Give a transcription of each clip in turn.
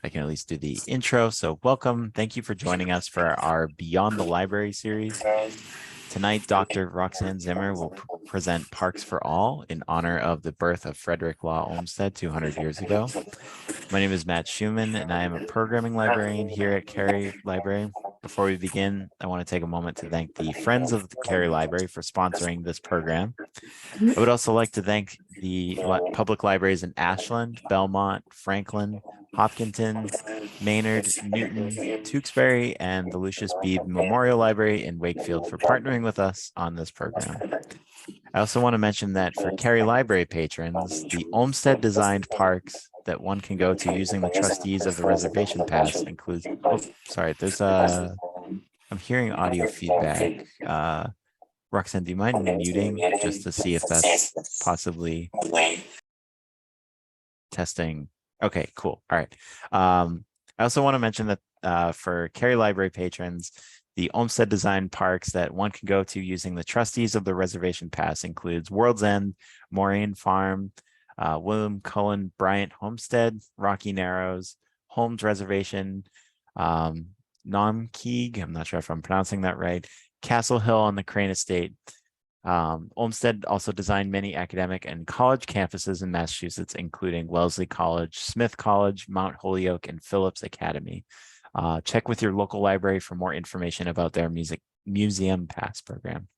I can at least do the intro. So welcome. Thank you for joining us for our Beyond the Library series. Tonight, Dr. Roxanne Zimmer will present Parks for All in honor of the birth of Frederick Law Olmsted 200 years ago. My name is Matt Schumann, and I am a programming librarian here at Cary Library. Before we begin, I want to take a moment to thank the Friends of the Cary Library for sponsoring this program. I would also like to thank the public libraries in Ashland, Belmont, Franklin, Hopkinton, Maynard, Newton, Tewksbury, and the Lucius Beebe Memorial Library in Wakefield for partnering with us on this program. I also want to mention that for Cary Library patrons, the Olmsted designed parks that one can go to using the trustees of the reservation pass includes, oh, sorry, there's I'm hearing audio feedback. Roxanne, do you mind muting just to see if that's possibly testing? Okay, cool. All right. I also want to mention that for Cary Library patrons, the Olmsted design parks that one can go to using the trustees of the reservation pass includes World's End, Moraine Farm, William Cullen Bryant Homestead, Rocky Narrows, Holmes Reservation, Nomkeeg, I'm not sure if I'm pronouncing that right, Castle Hill on the Crane Estate. Olmsted also designed many academic and college campuses in Massachusetts, including Wellesley College, Smith College, Mount Holyoke, and Phillips Academy. Check with your local library for more information about their museum pass program.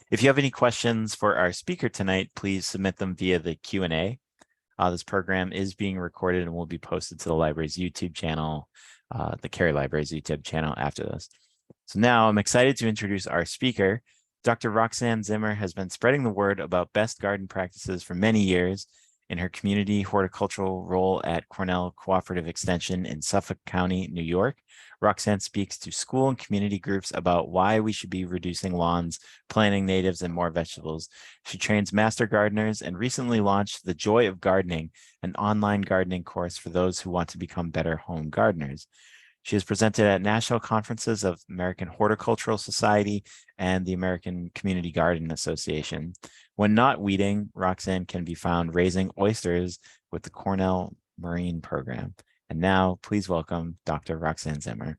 If you have any questions for our speaker tonight, please submit them via the Q&A. This program is being recorded and will be posted to the library's YouTube channel, the Cary Library's YouTube channel after this. So now I'm excited to introduce our speaker. Dr. Roxanne Zimmer has been spreading the word about best garden practices for many years in her community horticultural role at Cornell Cooperative Extension in Suffolk County, New York. Roxanne speaks to school and community groups about why we should be reducing lawns, planting natives, and more vegetables. She trains master gardeners and recently launched The Joy of Gardening, an online gardening course for those who want to become better home gardeners. She has presented at national conferences of American Horticultural Society and the American Community Garden Association. When not weeding, Roxanne can be found raising oysters with the Cornell Marine Program. And now, please welcome Dr. Roxanne Zimmer.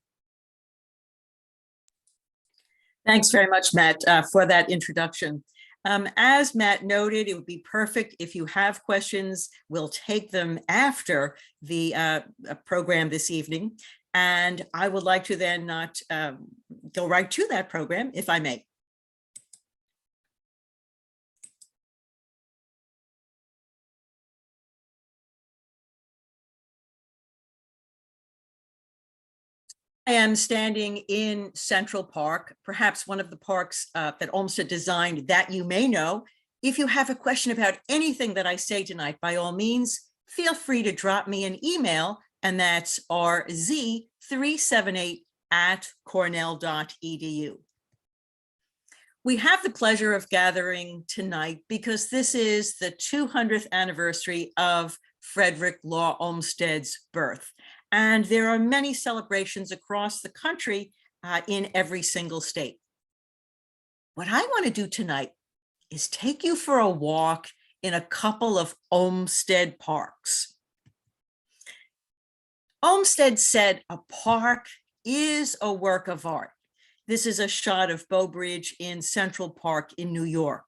Thanks very much, Matt, for that introduction. As Matt noted, it would be perfect if you have questions. We'll take them after the program this evening. And I would like to then go right to that program, if I may. I am standing in Central Park, perhaps one of the parks that Olmsted designed that you may know. If you have a question about anything that I say tonight, by all means, feel free to drop me an email, and that's rz378@cornell.edu. We have the pleasure of gathering tonight because this is the 200th anniversary of Frederick Law Olmsted's birth. And there are many celebrations across the country in every single state. What I want to do tonight is take you for a walk in a couple of Olmsted parks. Olmsted said a park is a work of art. This is a shot of Bow Bridge in Central Park in New York.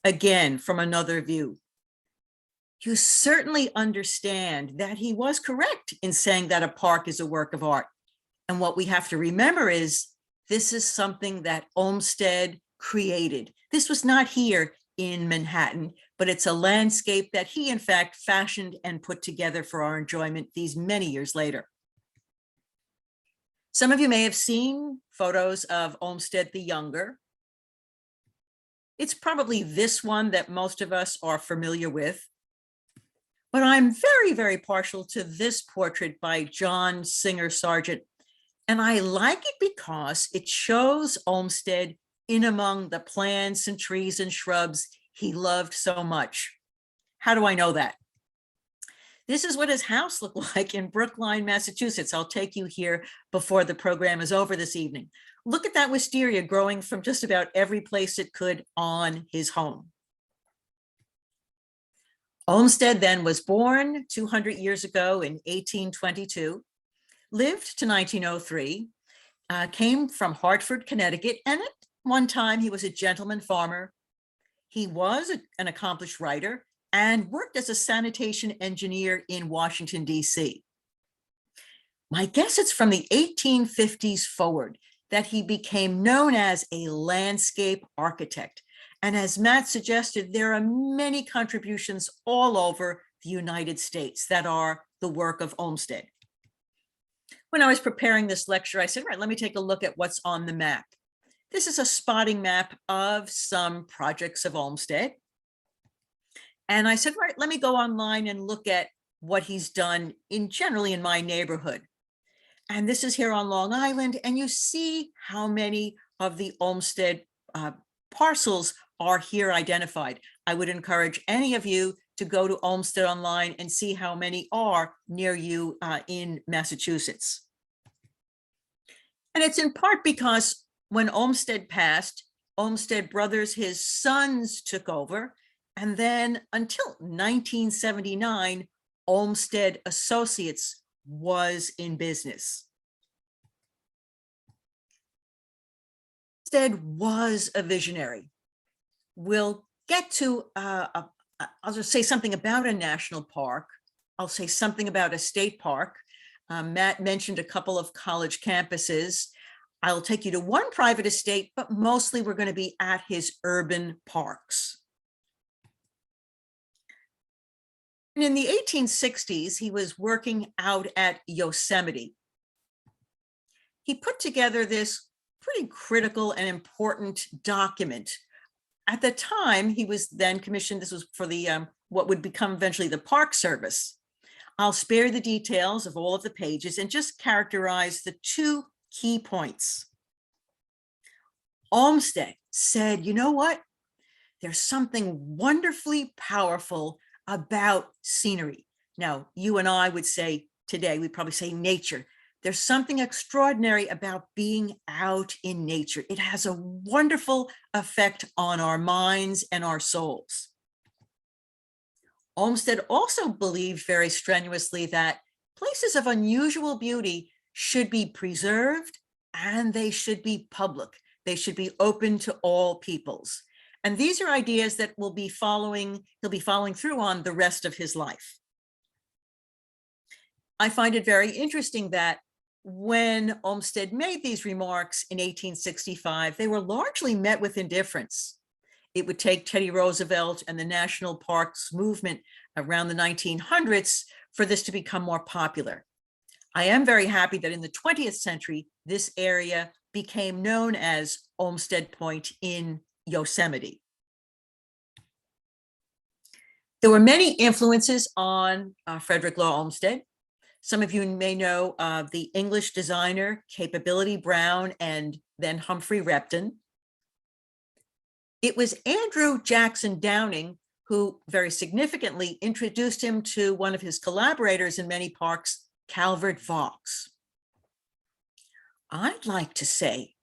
Again, from another view. You certainly understand that he was correct in saying that a park is a work of art. And what we have to remember is this is something that Olmsted created. This was not here in Manhattan, but it's a landscape that he in fact fashioned and put together for our enjoyment these many years later. Some of you may have seen photos of Olmsted the Younger. It's probably this one that most of us are familiar with. But I'm very, very partial to this portrait by John Singer Sargent. And I like it because it shows Olmsted in among the plants and trees and shrubs he loved so much. How do I know that? This is what his house looked like in Brookline, Massachusetts. I'll take you here before the program is over this evening. Look at that wisteria growing from just about every place it could on his home. Olmsted then was born 200 years ago in 1822, lived to 1903, came from Hartford, Connecticut, and at one time he was a gentleman farmer. He was an accomplished writer and worked as a sanitation engineer in Washington, D.C. My guess it's from the 1850s forward that he became known as a landscape architect. And as Matt suggested, there are many contributions all over the United States that are the work of Olmsted. When I was preparing this lecture, I said, right, let me take a look at what's on the map. This is a spotting map of some projects of Olmsted. And I said, right, let me go online and look at what he's done generally in my neighborhood. And this is here on Long Island, and you see how many of the Olmsted parcels are here identified. I would encourage any of you to go to Olmsted online and see how many are near you in Massachusetts. And it's in part because when Olmsted passed, Olmsted Brothers, his sons, took over. And then until 1979, Olmsted Associates was in business. Olmsted was a visionary. We'll get to, I'll just say something about a national park. I'll say something about a state park. Matt mentioned a couple of college campuses. I'll take you to one private estate, but mostly we're going to be at his urban parks. And in the 1860s, he was working out at Yosemite. He put together this pretty critical and important document. At the time, he was then commissioned, this was for the what would become eventually the Park Service. I'll spare the details of all of the pages and just characterize the two key points. Olmsted said, you know what? There's something wonderfully powerful about scenery. Now, you and I would say today, we'd probably say nature. There's something extraordinary about being out in nature. It has a wonderful effect on our minds and our souls. Olmsted also believed very strenuously that places of unusual beauty should be preserved and they should be public. They should be open to all peoples. And these are ideas that he'll be following through on the rest of his life. I find it very interesting that when Olmsted made these remarks in 1865, they were largely met with indifference. It would take Teddy Roosevelt and the national parks movement around the 1900s for this to become more popular. I am very happy that in the 20th century, this area became known as Olmsted Point in Yosemite. There were many influences on Frederick Law Olmsted. Some of you may know the English designer Capability Brown and then Humphrey Repton. It was Andrew Jackson Downing who very significantly introduced him to one of his collaborators in many parks, Calvert Vaux. I'd like to say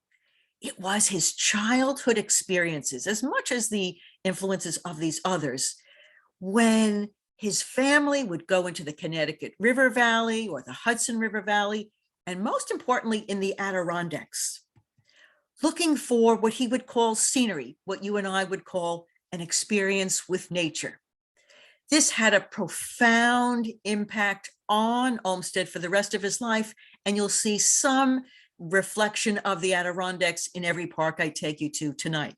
it was his childhood experiences, as much as the influences of these others, when his family would go into the Connecticut River Valley or the Hudson River Valley, and most importantly, in the Adirondacks, looking for what he would call scenery, what you and I would call an experience with nature. This had a profound impact on Olmsted for the rest of his life, and you'll see some reflection of the Adirondacks in every park I take you to tonight.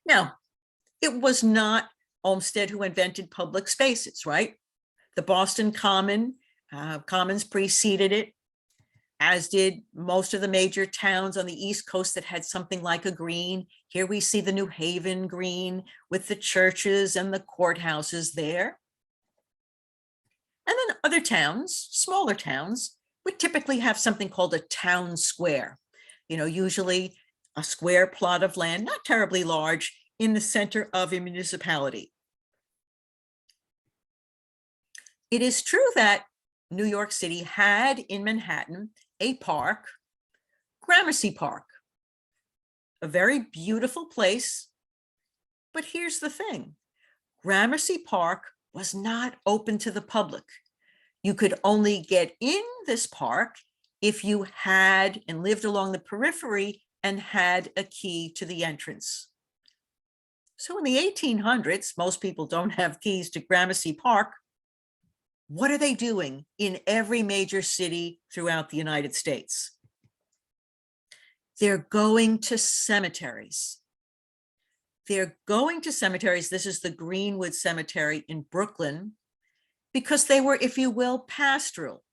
Now, it was not Olmsted who invented public spaces, right? The Boston Commons preceded it, as did most of the major towns on the East Coast that had something like a green. Here we see the New Haven green with the churches and the courthouses there. And then other towns, smaller towns, would typically have something called a town square. You know, usually a square plot of land, not terribly large, in the center of a municipality. It is true that New York City had in Manhattan a park, Gramercy Park, a very beautiful place. But here's the thing. Gramercy Park was not open to the public. You could only get in this park if you had and lived along the periphery and had a key to the entrance. So in the 1800s, most people don't have keys to Gramercy Park. What are they doing in every major city throughout the United States? They're going to cemeteries. They're going to cemeteries. This is the Greenwood Cemetery in Brooklyn, because they were, if you will, pastoral,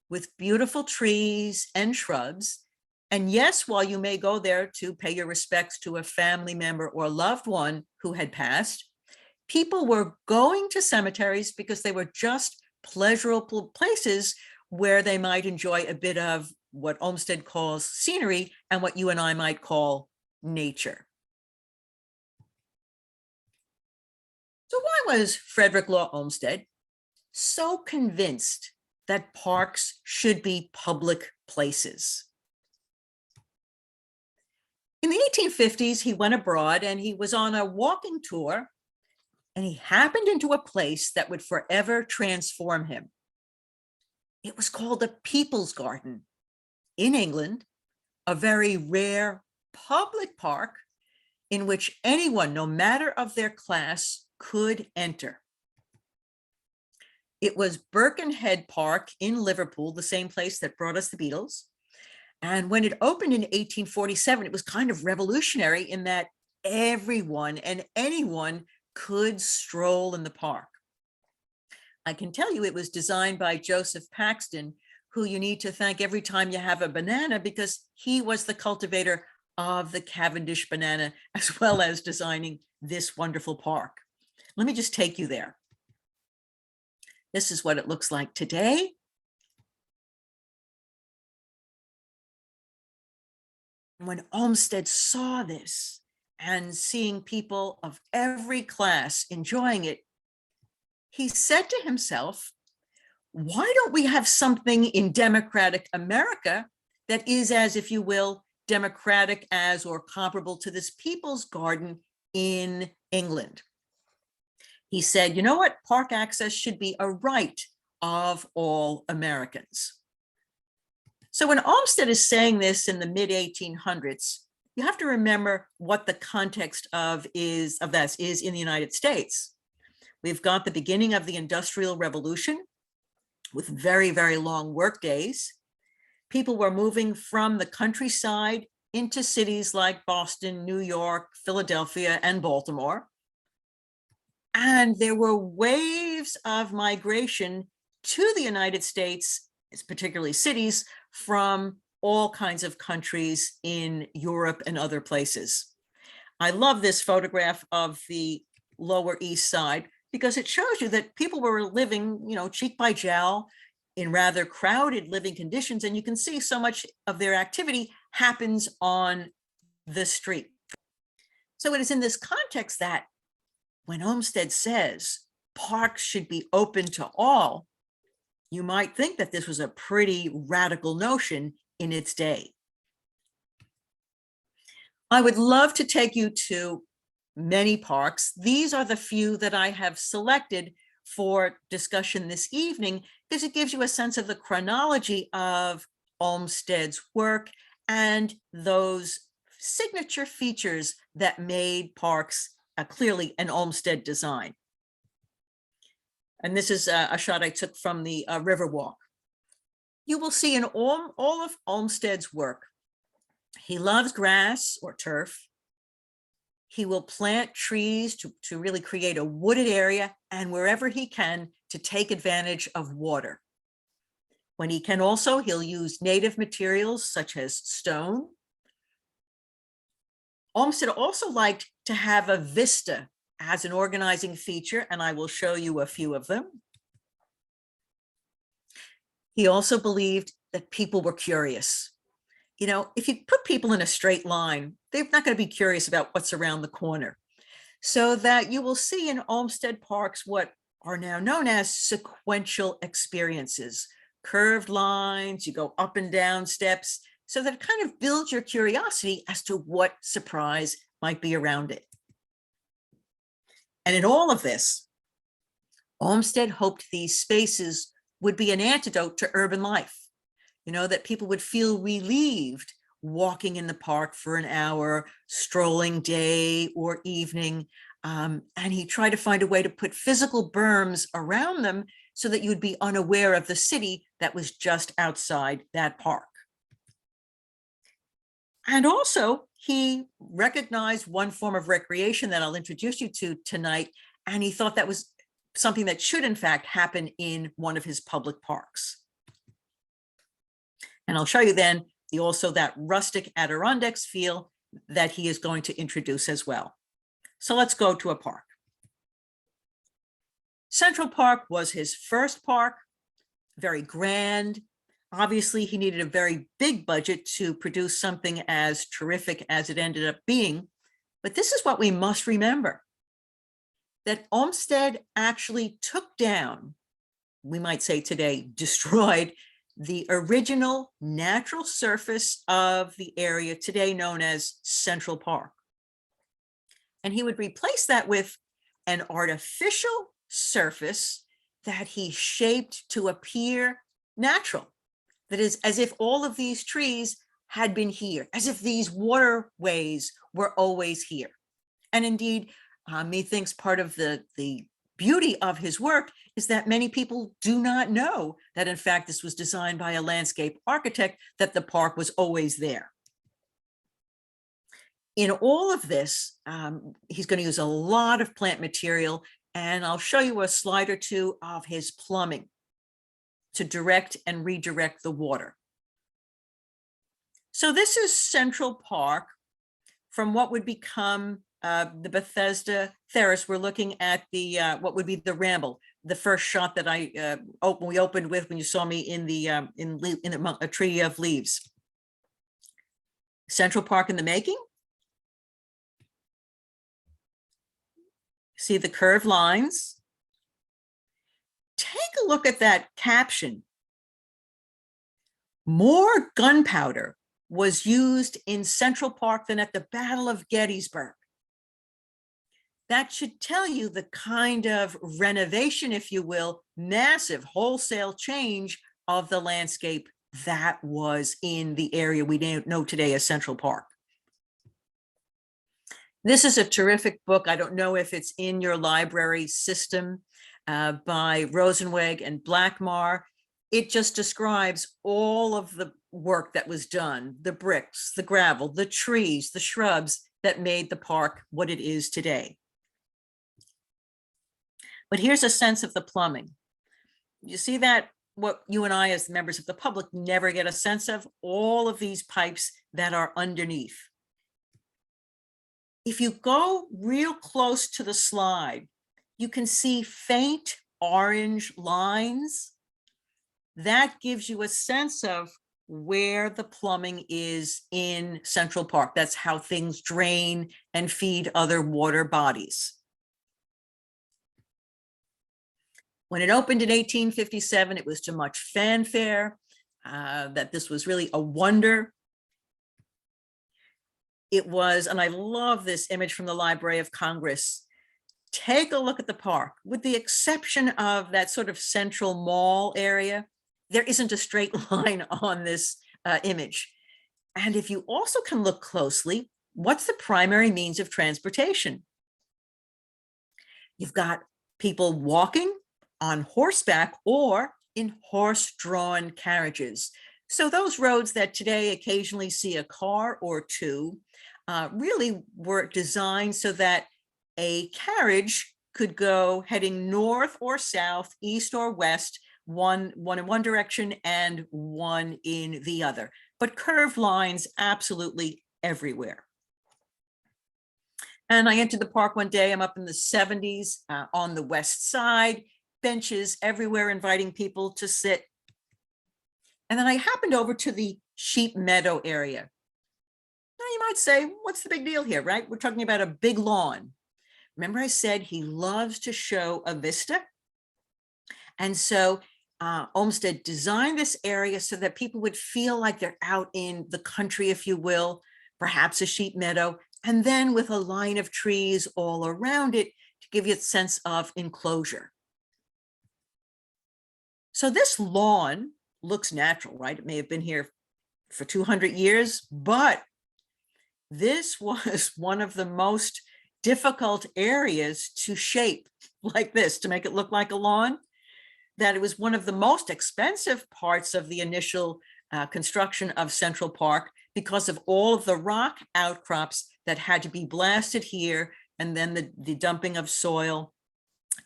with beautiful trees and shrubs. And yes, while you may go there to pay your respects to a family member or loved one who had passed, people were going to cemeteries because they were just pleasurable places where they might enjoy a bit of what Olmsted calls scenery and what you and I might call nature. So why was Frederick Law Olmsted so convinced that parks should be public places? In the 1850s, he went abroad and he was on a walking tour, and he happened into a place that would forever transform him. It was called the People's Garden in England, a very rare public park in which anyone, no matter of their class, could enter. It was Birkenhead Park in Liverpool, the same place that brought us the Beatles. And when it opened in 1847, it was kind of revolutionary in that everyone and anyone could stroll in the park. I can tell you it was designed by Joseph Paxton, who you need to thank every time you have a banana, because he was the cultivator of the Cavendish banana, as well as designing this wonderful park. Let me just take you there. This is what it looks like today. When Olmsted saw this and seeing people of every class enjoying it, he said to himself, why don't we have something in democratic America that is, as if you will, democratic as or comparable to this People's Garden in England? He said, you know what? Park access should be a right of all Americans. So when Olmsted is saying this in the mid-1800s, you have to remember what the context of this is in the United States. We've got the beginning of the Industrial Revolution with very, very long work days. People were moving from the countryside into cities like Boston, New York, Philadelphia, and Baltimore. And there were waves of migration to the United States, particularly cities, from all kinds of countries in Europe and other places. I love this photograph of the Lower East Side because it shows you that people were living, cheek by jowl in rather crowded living conditions. And you can see so much of their activity happens on the street. So it is in this context that when Olmsted says parks should be open to all, you might think that this was a pretty radical notion in its day. I would love to take you to many parks. These are the few that I have selected for discussion this evening, because it gives you a sense of the chronology of Olmsted's work and those signature features that made parks clearly an Olmsted design. And this is a shot I took from the Riverwalk. You will see in all of Olmsted's work, he loves grass or turf. He will plant trees to really create a wooded area, and wherever he can to take advantage of water. When he can also, he'll use native materials such as stone. Olmsted also liked to have a vista as an organizing feature, and I will show you a few of them. He also believed that people were curious. If you put people in a straight line, they're not going to be curious about what's around the corner. So that you will see in Olmsted parks what are now known as sequential experiences, curved lines, you go up and down steps, so that it kind of builds your curiosity as to what surprise might be around it. And in all of this, Olmsted hoped these spaces would be an antidote to urban life, that people would feel relieved walking in the park for an hour, strolling day or evening. And he tried to find a way to put physical berms around them so that you would be unaware of the city that was just outside that park. And also, he recognized one form of recreation that I'll introduce you to tonight, and he thought that was something that should, in fact, happen in one of his public parks. And I'll show you then also that rustic Adirondacks feel that he is going to introduce as well. So let's go to a park. Central Park was his first park, very grand. Obviously, he needed a very big budget to produce something as terrific as it ended up being. But this is what we must remember, that Olmsted actually took down, we might say today, destroyed the original natural surface of the area today known as Central Park. And he would replace that with an artificial surface that he shaped to appear natural. That is, as if all of these trees had been here, as if these waterways were always here. And indeed, methinks part of the beauty of his work is that many people do not know that, in fact, this was designed by a landscape architect, that the park was always there. In all of this, he's going to use a lot of plant material, and I'll show you a slide or two of his plumbing to direct and redirect the water. So this is Central Park from what would become the Bethesda Terrace. We're looking at the what would be the Ramble, the first shot that we opened with when you saw me in a tree of leaves. Central Park in the making. See the curved lines. Take a look at that caption. More gunpowder was used in Central Park than at the Battle of Gettysburg. That should tell you the kind of renovation, if you will, massive wholesale change of the landscape that was in the area we know today as Central Park. This is a terrific book. I don't know if it's in your library system, by Rosenweg and Blackmar. It just describes all of the work that was done, the bricks, the gravel, the trees, the shrubs that made the park what it is today. But here's a sense of the plumbing. You see that what you and I as members of the public never get a sense of? All of these pipes that are underneath. If you go real close to the slide, you can see faint orange lines. That gives you a sense of where the plumbing is in Central Park. That's how things drain and feed other water bodies. When it opened in 1857, it was to much fanfare, that this was really a wonder. It was, and I love this image from the Library of Congress. Take a look at the park. With the exception of that sort of central mall area, there isn't a straight line on this image. And if you also can look closely, what's the primary means of transportation? You've got people walking on horseback or in horse-drawn carriages. So those roads that today occasionally see a car or two really were designed so that a carriage could go heading north or south, east or west, one in one direction and one in the other, but curved lines absolutely everywhere. And I entered the park one day, I'm up in the 70s on the west side, benches everywhere inviting people to sit. And then I happened over to the sheep meadow area. Now you might say, what's the big deal here, right? We're talking about a big lawn. Remember I said he loves to show a vista? And so Olmsted designed this area so that people would feel like they're out in the country, if you will, perhaps a sheep meadow, and then with a line of trees all around it to give you a sense of enclosure. So this lawn looks natural, right? It may have been here for 200 years, but this was one of the most difficult areas to shape like this, to make it look like a lawn, that it was one of the most expensive parts of the initial construction of Central Park because of all of the rock outcrops that had to be blasted here, and then the dumping of soil,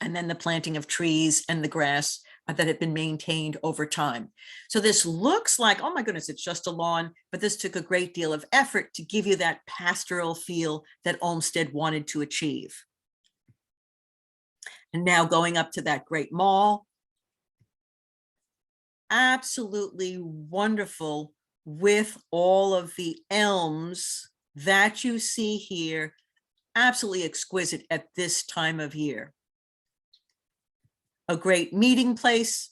and then the planting of trees and the grass that had been maintained over time. So this looks like, oh my goodness, it's just a lawn, but this took a great deal of effort to give you that pastoral feel that Olmsted wanted to achieve. And now going up to that great mall, absolutely wonderful with all of the elms that you see here, absolutely exquisite at this time of year. A great meeting place.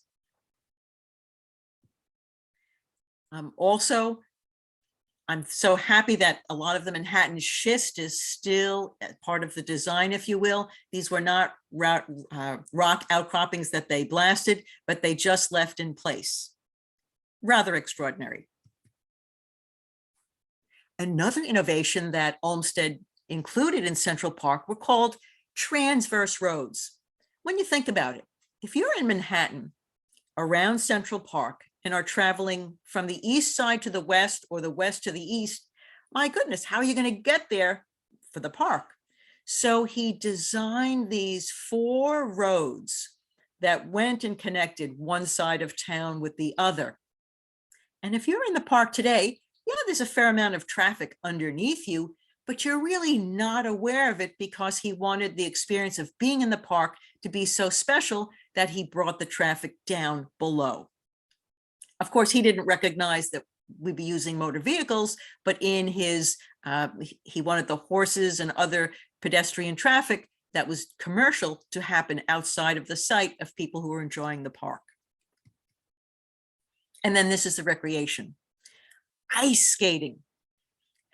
Also, I'm so happy that a lot of the Manhattan schist is still part of the design, if you will. These were not rock outcroppings that they blasted, but they just left in place. Rather extraordinary. Another innovation that Olmsted included in Central Park were called transverse roads. When you think about it, if you're in Manhattan around Central Park and are traveling from the east side to the west or the west to the east, my goodness, how are you going to get there for the park? So he designed these 4 roads that went and connected one side of town with the other. And if you're in the park today, yeah, there's a fair amount of traffic underneath you, but you're really not aware of it because he wanted the experience of being in the park to be so special that he brought the traffic down below. Of course, he didn't recognize that we'd be using motor vehicles, but in his, he wanted the horses and other pedestrian traffic that was commercial to happen outside of the site of people who were enjoying the park. And then this is the recreation. Ice skating.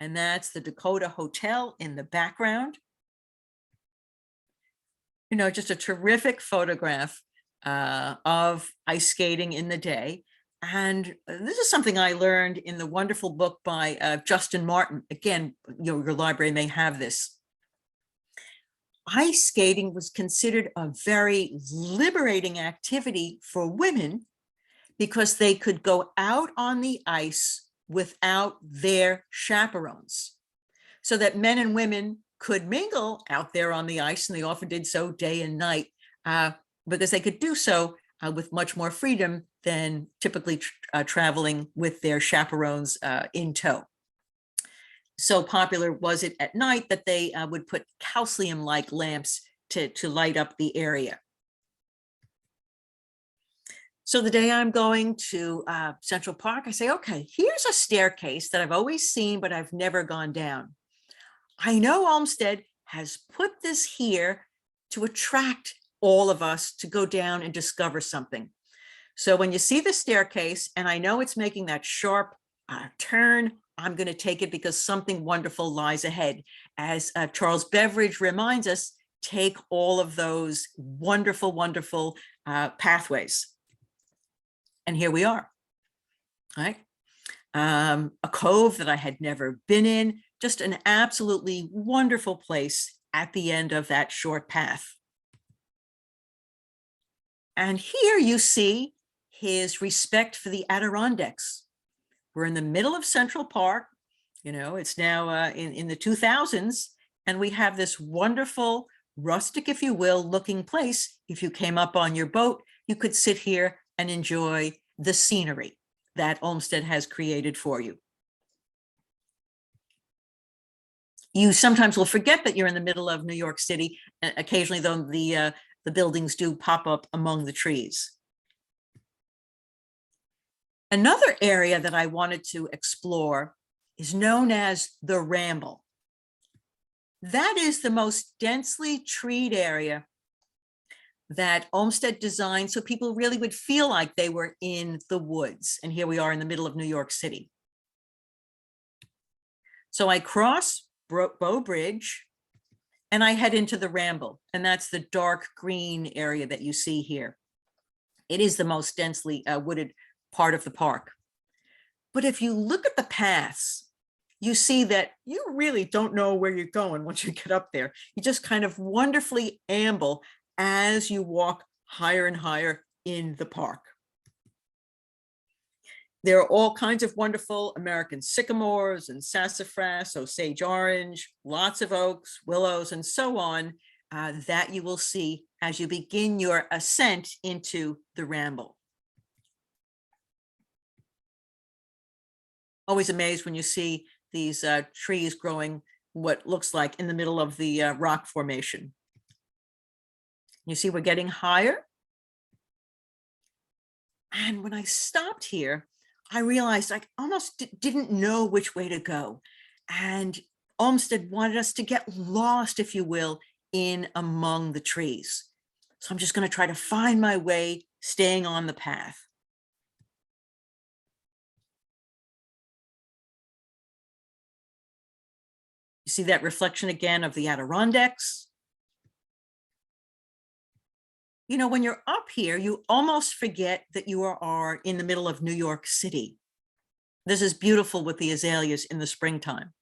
And that's the Dakota Hotel in the background. You know, just a terrific photograph of ice skating in the day. And this is something I learned in the wonderful book by Justin Martin. Again, your library may have this. Ice skating was considered a very liberating activity for women because they could go out on the ice without their chaperones, so that men and women could mingle out there on the ice, and they often did so day and night because they could do so with much more freedom than typically traveling with their chaperones in tow. So popular was it at night that they would put calcium-like lamps to light up the area. So the day I'm going to Central Park, I say, okay, here's a staircase that I've always seen, but I've never gone down. I know Olmsted has put this here to attract all of us to go down and discover something. So when you see the staircase, and I know it's making that sharp turn, I'm going to take it because something wonderful lies ahead. As Charles Beveridge reminds us, take all of those wonderful, wonderful pathways. And here we are, right? A cove that I had never been in, just an absolutely wonderful place at the end of that short path. And here you see his respect for the Adirondacks. We're in the middle of Central Park. You know, it's now in the 2000s, and we have this wonderful, rustic, if you will, looking place. If you came up on your boat, you could sit here and enjoy the scenery that Olmsted has created for you. You sometimes will forget that you're in the middle of New York City. Occasionally, though, the buildings do pop up among the trees. Another area that I wanted to explore is known as the Ramble. That is the most densely treed area that Olmsted designed so people really would feel like they were in the woods. And here we are in the middle of New York City. So I cross Bow Bridge, and I head into the Ramble, and that's the dark green area that you see here. It is the most densely wooded part of the park. But if you look at the paths, you see that you really don't know where you're going once you get up there. You just kind of wonderfully amble as you walk higher and higher in the park. There are all kinds of wonderful American sycamores and sassafras, Osage orange, lots of oaks, willows, and so on that you will see as you begin your ascent into the Ramble. Always amazed when you see these trees growing what looks like in the middle of the rock formation. You see we're getting higher. And when I stopped here, I realized I almost didn't know which way to go. And Olmsted wanted us to get lost, if you will, in among the trees. So I'm just going to try to find my way, staying on the path. You see that reflection again of the Adirondacks. You know, when you're up here, you almost forget that you are in the middle of New York City. This is beautiful with the azaleas in the springtime.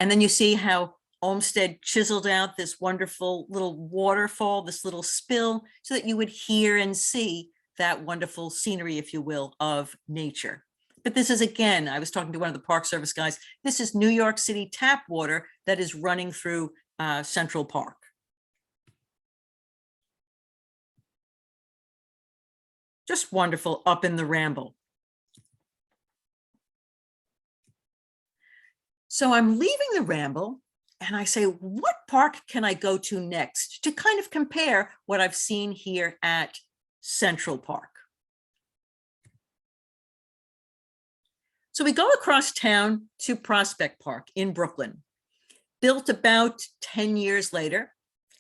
And then you see how Olmsted chiseled out this wonderful little waterfall, this little spill, so that you would hear and see that wonderful scenery, if you will, of nature. But this is, again, I was talking to one of the Park Service guys, this is New York City tap water that is running through Central Park. Just wonderful up in the Ramble. So I'm leaving the Ramble and I say, what park can I go to next to kind of compare what I've seen here at Central Park? So we go across town to Prospect Park in Brooklyn, built about 10 years later.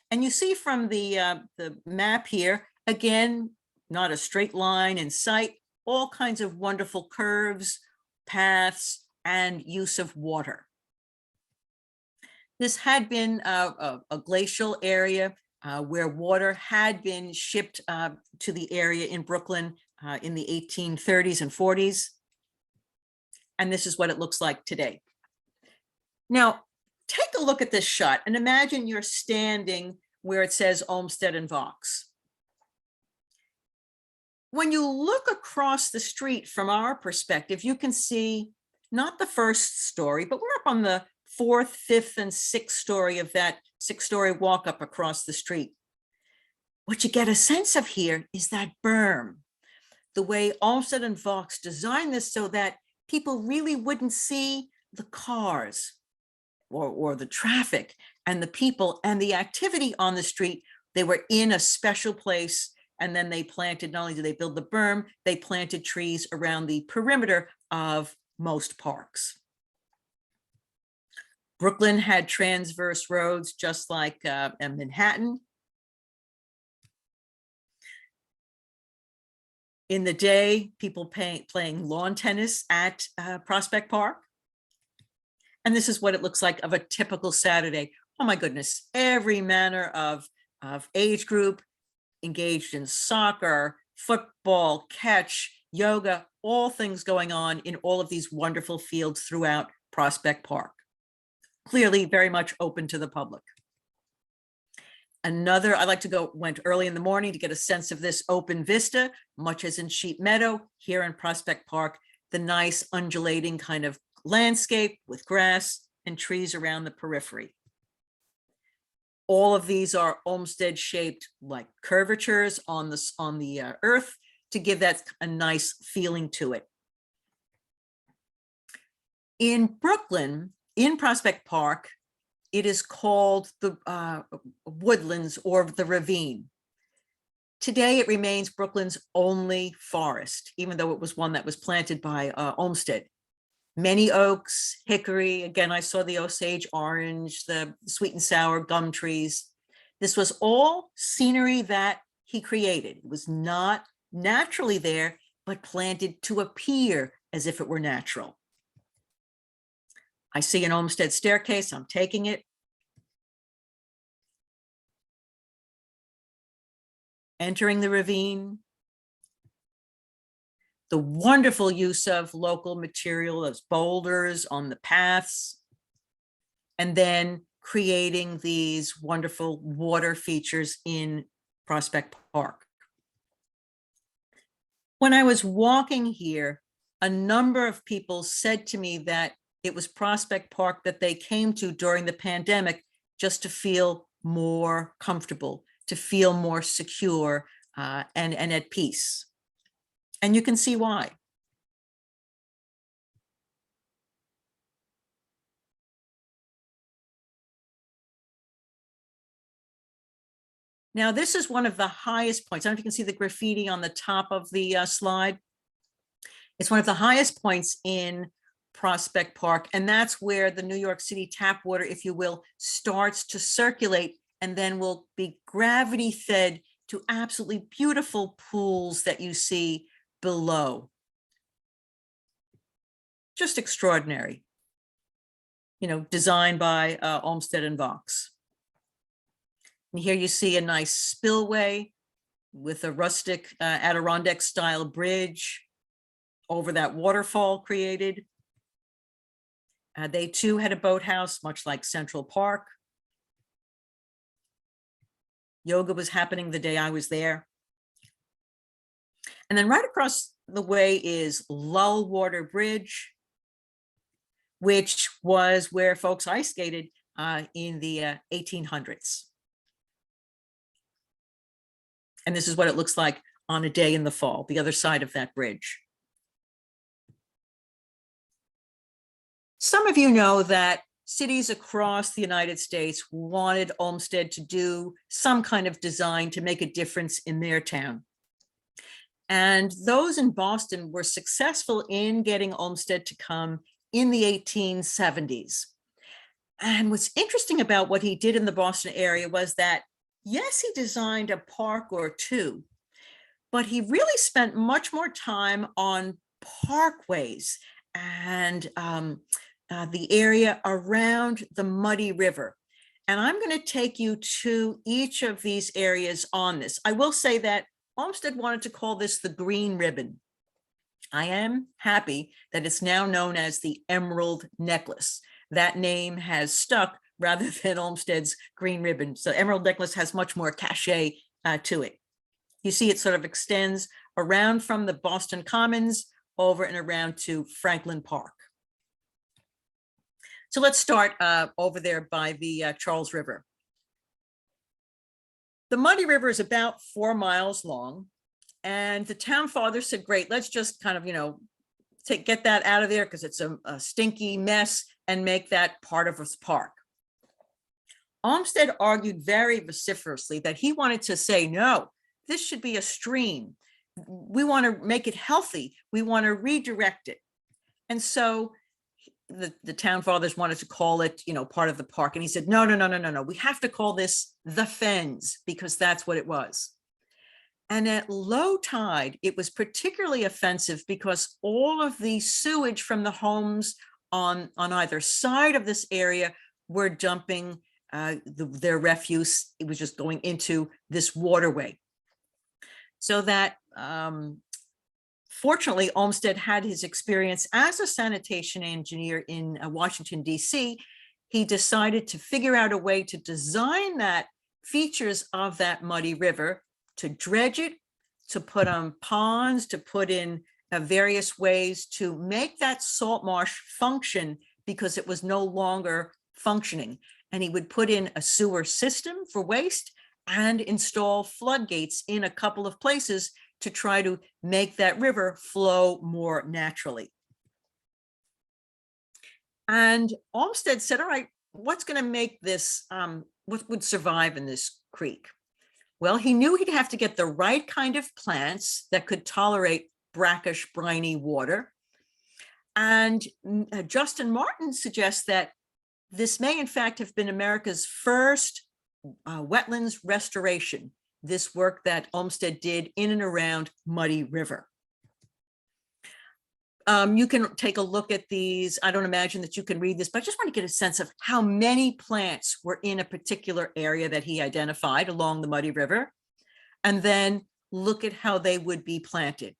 And you see from the map here, again, not a straight line in sight, all kinds of wonderful curves, paths, and use of water. This had been a glacial area where water had been shipped to the area in Brooklyn in the 1830s and 40s. And this is what it looks like today. Now, take a look at this shot and imagine you're standing where it says Olmsted and Vaux. When you look across the street from our perspective, you can see not the first story, but we're up on the 4th, 5th, and 6th story of that 6-story walk up across the street. What you get a sense of here is that berm, the way Olmsted and Vaux designed this so that people really wouldn't see the cars or the traffic and the people and the activity on the street. They were in a special place. And then they planted, not only did they build the berm, they planted trees around the perimeter of most parks. Brooklyn had transverse roads, just like Manhattan. In the day, people playing lawn tennis at Prospect Park. And this is what it looks like of a typical Saturday. Oh my goodness, every manner of age group engaged in soccer, football, catch, yoga, all things going on in all of these wonderful fields throughout Prospect Park. Clearly very much open to the public. Another, I like to went early in the morning to get a sense of this open vista, much as in Sheep Meadow, here in Prospect Park, the nice undulating kind of landscape with grass and trees around the periphery. All of these are Olmsted shaped like curvatures on the earth to give that a nice feeling to it. In Brooklyn, in Prospect Park, it is called the Woodlands or the Ravine. Today, it remains Brooklyn's only forest, even though it was one that was planted by Olmsted. Many oaks, hickory, again, I saw the Osage orange, the sweet and sour gum trees. This was all scenery that he created. It was not naturally there, but planted to appear as if it were natural. I see an Olmsted staircase, I'm taking it. entering the ravine, the wonderful use of local material as boulders on the paths, and then creating these wonderful water features in Prospect Park. When I was walking here, a number of people said to me that it was Prospect Park that they came to during the pandemic just to feel more comfortable, to feel more secure and at peace. And you can see why. Now, this is one of the highest points. I don't know if you can see the graffiti on the top of the slide. It's one of the highest points in Prospect Park, and that's where the New York City tap water, if you will, starts to circulate and then will be gravity fed to absolutely beautiful pools that you see below. Just extraordinary. You know, designed by Olmsted and Vaux. And here you see a nice spillway with a rustic Adirondack style bridge over that waterfall created. They too had a boathouse, much like Central Park. Yoga was happening the day I was there. And then right across the way is Lullwater Bridge, which was where folks ice skated in the 1800s. And this is what it looks like on a day in the fall, the other side of that bridge. Some of you know that cities across the United States wanted Olmsted to do some kind of design to make a difference in their town. And those in Boston were successful in getting Olmsted to come in the 1870s. And what's interesting about what he did in the Boston area was that, yes, he designed a park or two, but he really spent much more time on parkways and the area around the Muddy River. And I'm going to take you to each of these areas on this. I will say that Olmsted wanted to call this the Green Ribbon. I am happy that it's now known as the Emerald Necklace. That name has stuck rather than Olmsted's Green Ribbon. So Emerald Necklace has much more cachet to it. You see it sort of extends around from the Boston Commons over and around to Franklin Park. So let's start over there by the Charles River. The Muddy River is about 4 miles long, and the town father said, great, let's just kind of, get that out of there because it's a stinky mess and make that part of this park. Olmsted argued very vociferously that he wanted to say, no, this should be a stream. We want to make it healthy. We want to redirect it. And so the town fathers wanted to call it, part of the park. And he said, no. We have to call this the Fens because that's what it was. And at low tide, it was particularly offensive because all of the sewage from the homes on either side of this area were dumping their refuse. It was just going into this waterway. So that fortunately, Olmsted had his experience as a sanitation engineer in Washington, D.C. He decided to figure out a way to design that features of that muddy river, to dredge it, to put on ponds, to put in various ways to make that salt marsh function because it was no longer functioning. And he would put in a sewer system for waste and install floodgates in a couple of places to try to make that river flow more naturally. And Olmsted said, all right, what's going to make this, what would survive in this creek? Well, he knew he'd have to get the right kind of plants that could tolerate brackish, briny water. And Justin Martin suggests that this may, in fact, have been America's first wetlands restoration, this work that Olmsted did in and around Muddy River. You can take a look at these. I don't imagine that you can read this, but I just want to get a sense of how many plants were in a particular area that he identified along the Muddy River. and then look at how they would be planted.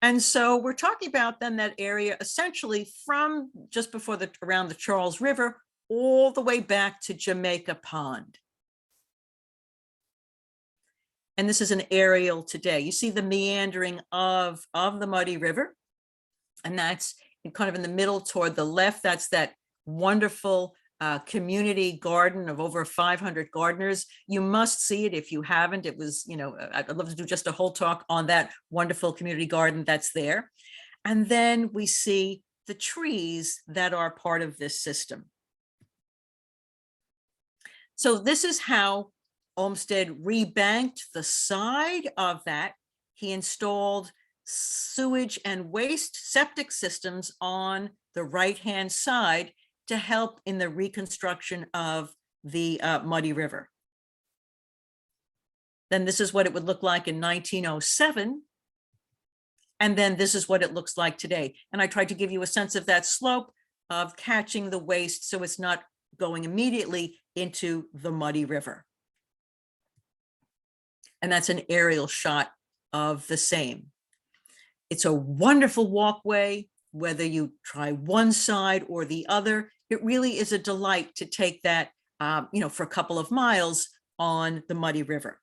And so we're talking about then that area essentially from just before around the Charles River all the way back to Jamaica Pond. And this is an aerial today. You see the meandering of the Muddy River, and that's kind of in the middle toward the left. That's that wonderful community garden of over 500 gardeners. You must see it if you haven't. It was, I'd love to do just a whole talk on that wonderful community garden that's there. And then we see the trees that are part of this system. So this is how Olmsted rebanked the side of that. He installed sewage and waste septic systems on the right-hand side to help in the reconstruction of the Muddy River. Then this is what it would look like in 1907. And then this is what it looks like today. And I tried to give you a sense of that slope of catching the waste so it's not going immediately into the Muddy River. And that's an aerial shot of the same. It's a wonderful walkway, whether you try one side or the other. It really is a delight to take that, for a couple of miles on the Muddy River.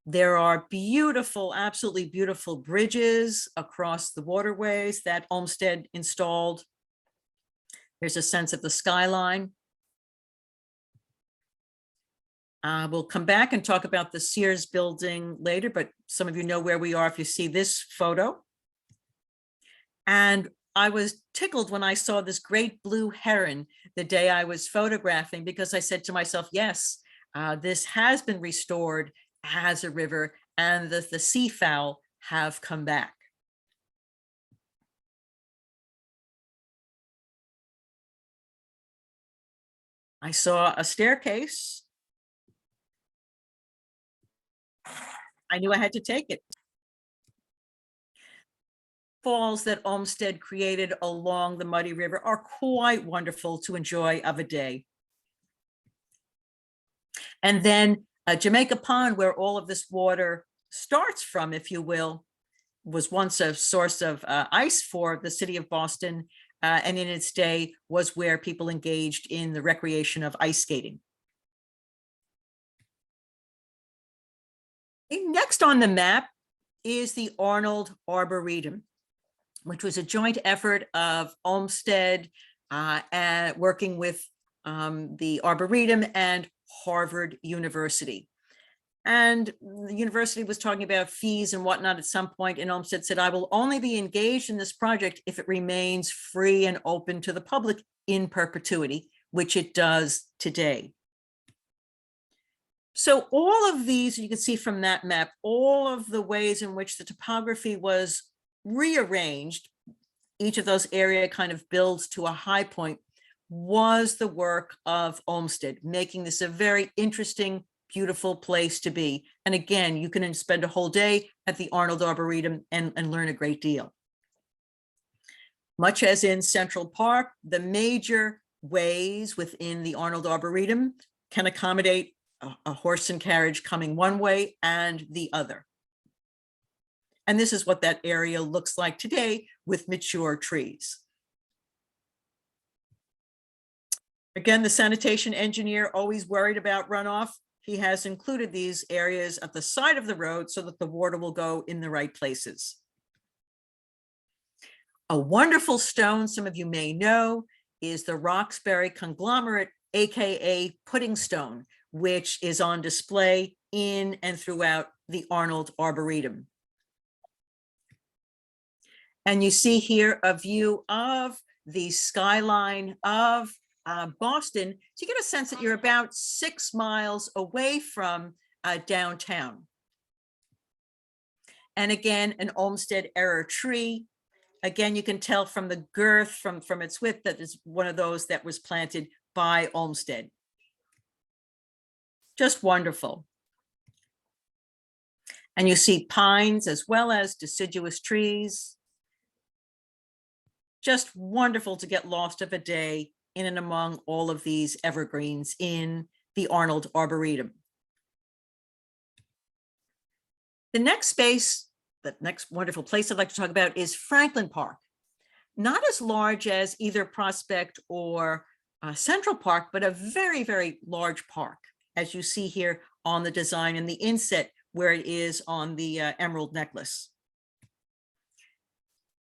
There are beautiful, absolutely beautiful bridges across the waterways that Olmsted installed. There's a sense of the skyline. We'll come back and talk about the Sears building later, but some of you know where we are if you see this photo. And I was tickled when I saw this great blue heron the day I was photographing, because I said to myself, yes, this has been restored as a river and the seafowl have come back. I saw a staircase. I knew I had to take it. Falls that Olmsted created along the Muddy River are quite wonderful to enjoy of a day. And then Jamaica Pond, where all of this water starts from, if you will, was once a source of ice for the city of Boston, and in its day was where people engaged in the recreation of ice skating. Next on the map is the Arnold Arboretum, which was a joint effort of Olmsted and working with the Arboretum and Harvard University. And the university was talking about fees and whatnot at some point, and Olmsted said, I will only be engaged in this project if it remains free and open to the public in perpetuity, which it does today. So all of these, you can see from that map, all of the ways in which the topography was rearranged, each of those area kind of builds to a high point, was the work of Olmsted, making this a very interesting, beautiful place to be. And again, you can spend a whole day at the Arnold Arboretum and learn a great deal. Much as in Central Park, the major ways within the Arnold Arboretum can accommodate a horse and carriage coming one way and the other. And this is what that area looks like today with mature trees. Again, the sanitation engineer always worried about runoff. He has included these areas at the side of the road so that the water will go in the right places. A wonderful stone, some of you may know, is the Roxbury conglomerate, AKA pudding stone, which is on display in and throughout the Arnold Arboretum. And you see here a view of the skyline of Boston. So you get a sense that you're about 6 miles away from downtown. And again, an Olmsted era tree. Again, you can tell from the girth, from its width, that is one of those that was planted by Olmsted. Just wonderful. And you see pines as well as deciduous trees. Just wonderful to get lost of a day in and among all of these evergreens in the Arnold Arboretum. The next space, the next wonderful place I'd like to talk about is Franklin Park. Not as large as either Prospect or Central Park, but a very, very large park, as you see here on the design and the inset where it is on the emerald necklace.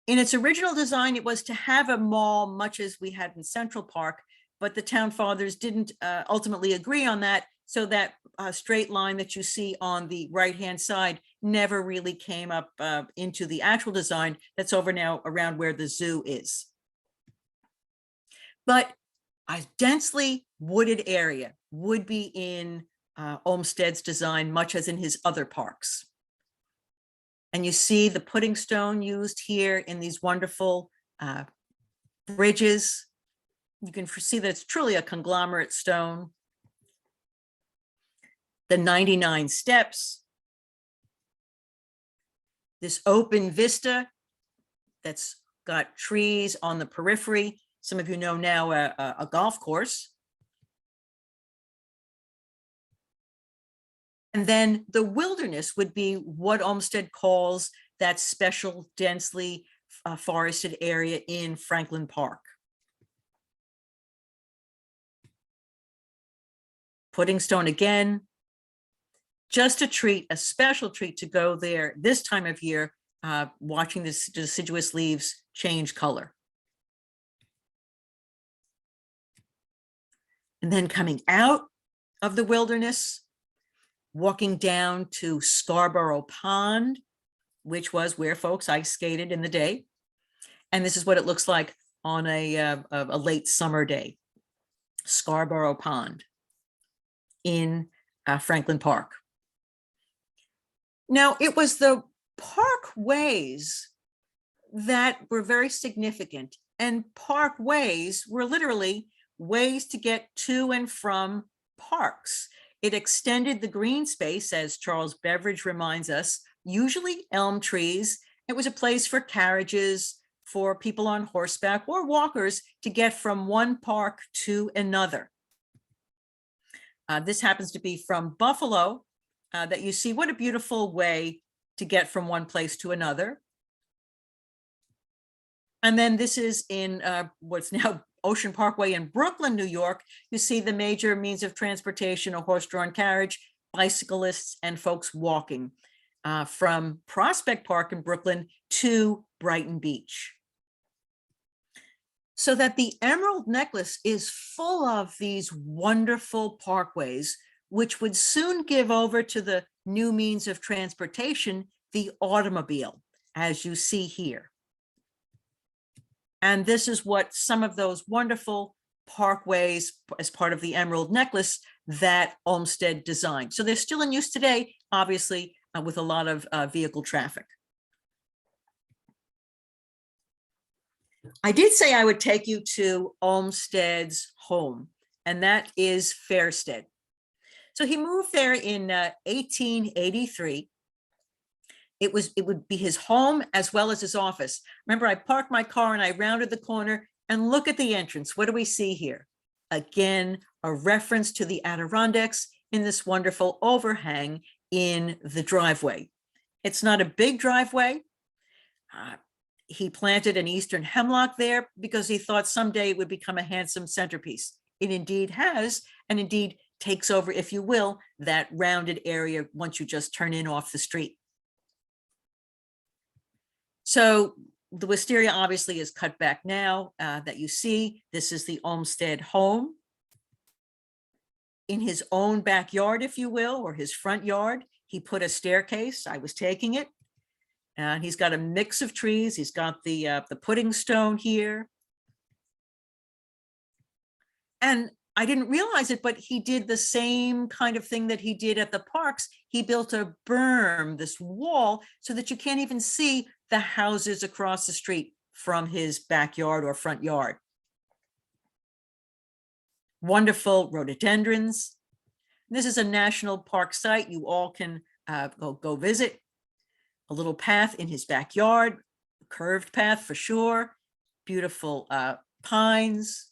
In its original design, it was to have a mall, much as we had in Central Park, but the town fathers didn't ultimately agree on that, so that straight line that you see on the right-hand side never really came up into the actual design that's over now around where the zoo is. But a densely wooded area would be in Olmsted's design, much as in his other parks. And you see the pudding stone used here in these wonderful bridges. You can see that it's truly a conglomerate stone. The 99 steps. This open vista that's got trees on the periphery. Some of you know now a golf course. And then the wilderness would be what Olmsted calls that special densely forested area in Franklin Park. Pudding stone again, just a treat, a special treat to go there this time of year, watching the deciduous leaves change color. And then coming out of the wilderness, walking down to Scarborough Pond, which was where folks ice skated in the day. And this is what it looks like on a late summer day. Scarborough Pond in Franklin Park. Now, it was the parkways that were very significant, and parkways were literally ways to get to and from parks. It extended the green space, as Charles Beveridge reminds us, usually elm trees. It was a place for carriages, for people on horseback or walkers to get from one park to another. This happens to be from Buffalo, that you see. What a beautiful way to get from one place to another. And then this is in what's now Ocean Parkway in Brooklyn, New York. You see the major means of transportation, a horse-drawn carriage, bicyclists, and folks walking from Prospect Park in Brooklyn to Brighton Beach. So that the Emerald Necklace is full of these wonderful parkways, which would soon give over to the new means of transportation, the automobile, as you see here. And this is what some of those wonderful parkways as part of the Emerald Necklace that Olmsted designed. So they're still in use today, obviously, with a lot of vehicle traffic. I did say I would take you to Olmsted's home, and that is Fairstead. So he moved there in 1883. It would be his home as well as his office. Remember, I parked my car and I rounded the corner, and look at the entrance. What do we see here? Again, a reference to the Adirondacks in this wonderful overhang in the driveway. It's not a big driveway. He planted an eastern hemlock there because he thought someday it would become a handsome centerpiece. It indeed has, and indeed takes over, if you will, that rounded area once you just turn in off the street. So the wisteria obviously is cut back now that you see. This is the Olmsted home. In his own backyard, if you will, or his front yard, he put a staircase. I was taking it. And he's got a mix of trees. He's got the pudding stone here. And I didn't realize it, but he did the same kind of thing that he did at the parks. He built a berm, this wall, so that you can't even see the houses across the street from his backyard or front yard. Wonderful rhododendrons. This is a national park site. You all can go visit. A little path in his backyard, curved path for sure. Beautiful pines,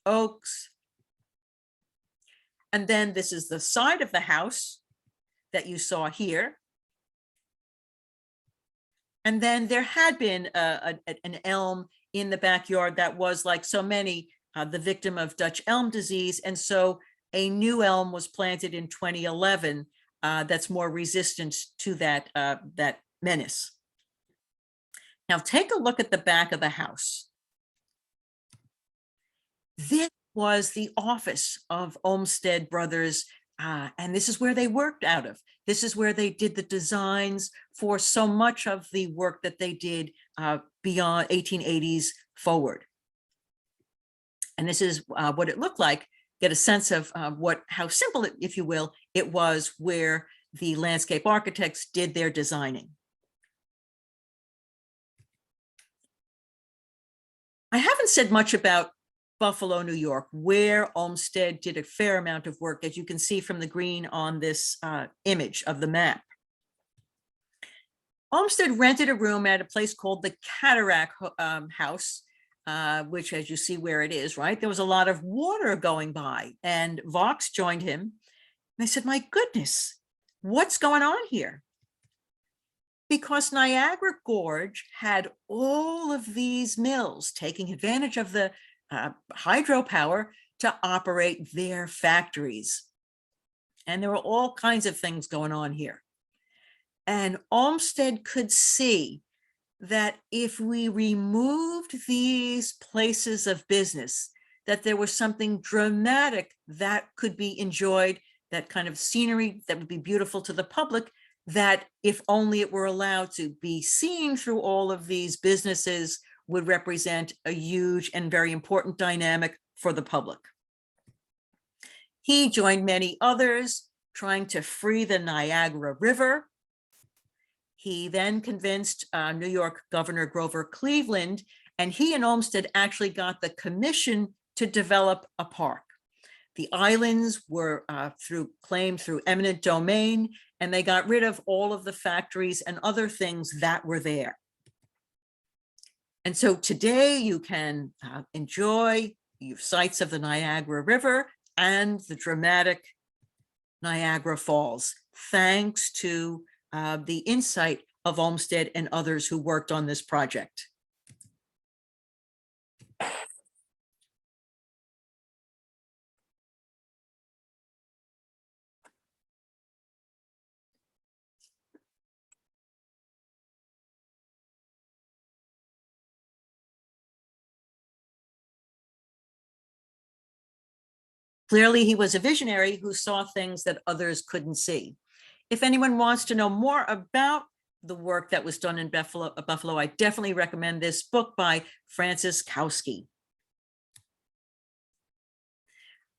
oaks. And then this is the side of the house that you saw here. And then there had been an elm in the backyard that was, like so many, the victim of Dutch elm disease. And so a new elm was planted in 2011 that's more resistant to that, that menace. Now take a look at the back of the house. This was the office of Olmsted Brothers, and this is where they worked out of. This is where they did the designs for so much of the work that they did beyond 1880s forward. And this is what it looked like. Get a sense of how simple, if you will, it was where the landscape architects did their designing. I haven't said much about Buffalo, New York, where Olmsted did a fair amount of work, as you can see from the green on this image of the map. Olmsted rented a room at a place called the Cataract House, which, as you see where it is, right? There was a lot of water going by, and Vaux joined him. And they said, my goodness, what's going on here? Because Niagara Gorge had all of these mills taking advantage of the hydropower to operate their factories. And there were all kinds of things going on here. And Olmsted could see that if we removed these places of business, that there was something dramatic that could be enjoyed, that kind of scenery that would be beautiful to the public, that if only it were allowed to be seen through all of these businesses, would represent a huge and very important dynamic for the public. He joined many others trying to free the Niagara River. He then convinced New York Governor Grover Cleveland, and he and Olmsted actually got the commission to develop a park. The islands were claimed through eminent domain, and they got rid of all of the factories and other things that were there. And so today you can enjoy your sights of the Niagara River and the dramatic Niagara Falls, thanks to the insight of Olmsted and others who worked on this project. Clearly, he was a visionary who saw things that others couldn't see. If anyone wants to know more about the work that was done in Buffalo, I definitely recommend this book by Francis Kowski.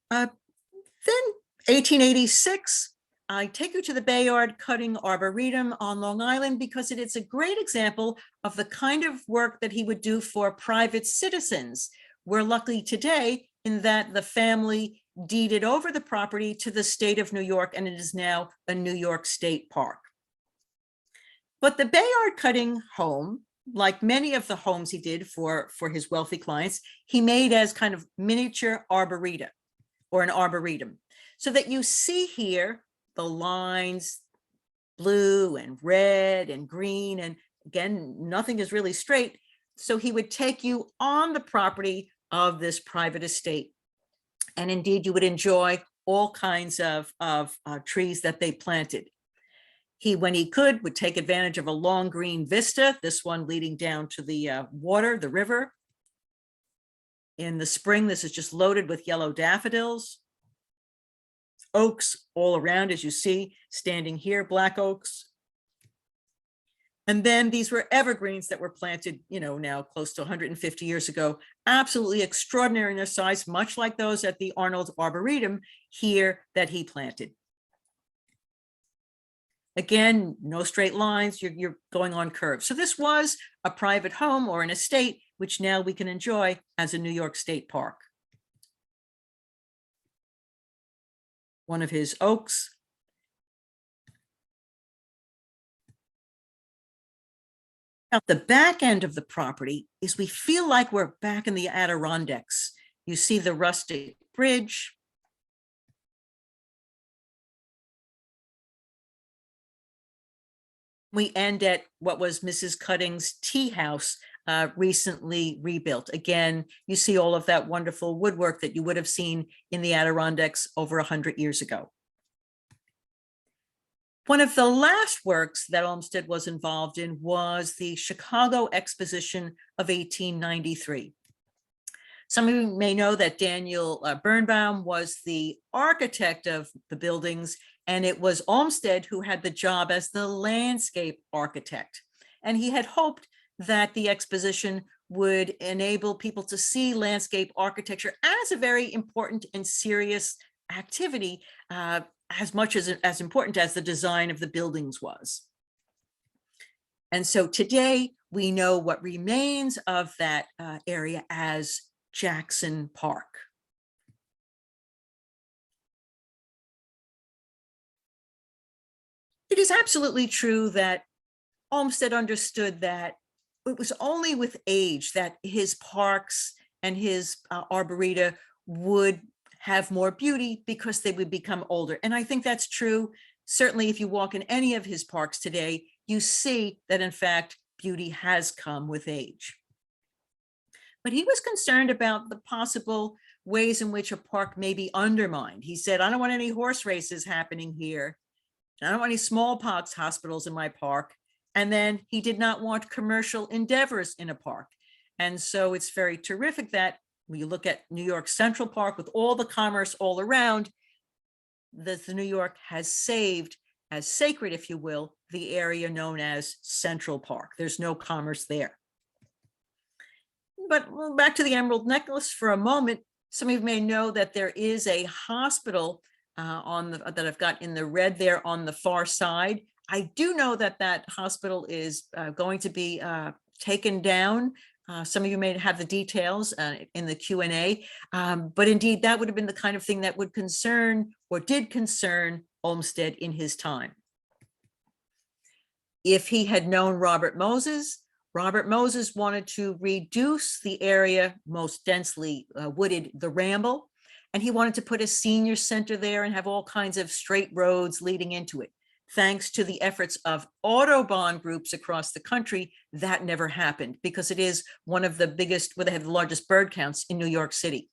Then 1886, I take you to the Bayard Cutting Arboretum on Long Island because it is a great example of the kind of work that he would do for private citizens. We're lucky today in that the family deeded over the property to the state of New York, and it is now a New York State park. But the Bayard Cutting home, like many of the homes he did for his wealthy clients, he made as kind of miniature arboreta or an arboretum, so that you see here the lines, blue and red and green, and again, nothing is really straight. So he would take you on the property of this private estate. And indeed, you would enjoy all kinds of trees that they planted. He, when he could, would take advantage of a long green vista, this one leading down to the water, the river. In the spring, this is just loaded with yellow daffodils. Oaks all around, as you see, standing here, black oaks. And then these were evergreens that were planted, now close to 150 years ago, absolutely extraordinary in their size, much like those at the Arnold Arboretum here that he planted. Again, no straight lines, you're going on curves. So this was a private home or an estate, which now we can enjoy as a New York State park. One of his oaks. Now, the back end of the property is we feel like we're back in the Adirondacks. You see the rustic bridge. We end at what was Mrs. Cutting's tea house, recently rebuilt. Again, you see all of that wonderful woodwork that you would have seen in the Adirondacks over 100 years ago. One of the last works that Olmsted was involved in was the Chicago Exposition of 1893. Some of you may know that Daniel Birnbaum was the architect of the buildings, and it was Olmsted who had the job as the landscape architect. And he had hoped that the exposition would enable people to see landscape architecture as a very important and serious activity, as much as important as the design of the buildings was. And so today we know what remains of that area as Jackson Park. It is absolutely true that Olmsted understood that it was only with age that his parks and his arboreta would have more beauty because they would become older. And I think that's true. Certainly, if you walk in any of his parks today, you see that, in fact, beauty has come with age. But he was concerned about the possible ways in which a park may be undermined. He said, I don't want any horse races happening here. I don't want any smallpox hospitals in my park. And then he did not want commercial endeavors in a park. And so it's very terrific that when you look at New York Central Park with all the commerce all around, that the New York has saved as sacred, if you will, the area known as Central Park. There's no commerce there. But back to the Emerald Necklace for a moment. Some of you may know that there is a hospital that I've got in the red there on the far side. I do know that that hospital is going to be taken down. Some of you may have the details in the Q&A, but indeed that would have been the kind of thing that would concern or did concern Olmsted in his time. If he had known Robert Moses wanted to reduce the area most densely wooded, the Ramble, and he wanted to put a senior center there and have all kinds of straight roads leading into it. Thanks to the efforts of Audubon groups across the country, that never happened because it is one of the biggest, where they have the largest bird counts in New York City.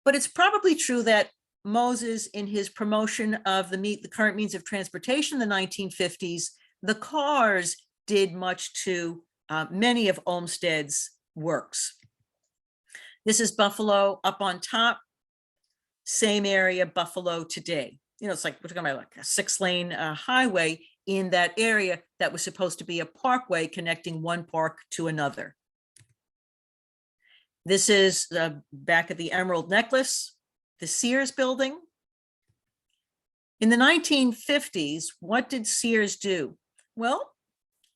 But it's probably true that Moses, in his promotion of the current means of transportation in the 1950s, the cars did much to many of Olmsted's works. This is Buffalo up on top, same area, Buffalo today. You know, it's like, we're talking about like a 6-lane highway in that area that was supposed to be a parkway connecting one park to another. This is back at the Emerald Necklace, the Sears building. In the 1950s, what did Sears do? Well,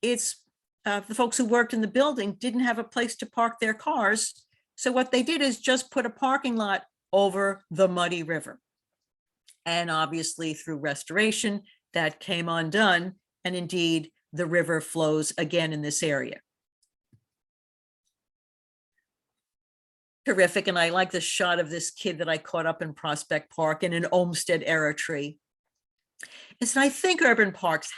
it's the folks who worked in the building didn't have a place to park their cars. So what they did is just put a parking lot over the muddy river. And obviously through restoration, that came undone. And indeed, the river flows again in this area. Terrific. And I like the shot of this kid that I caught up in Prospect Park in an Olmsted era tree. And so I think urban parks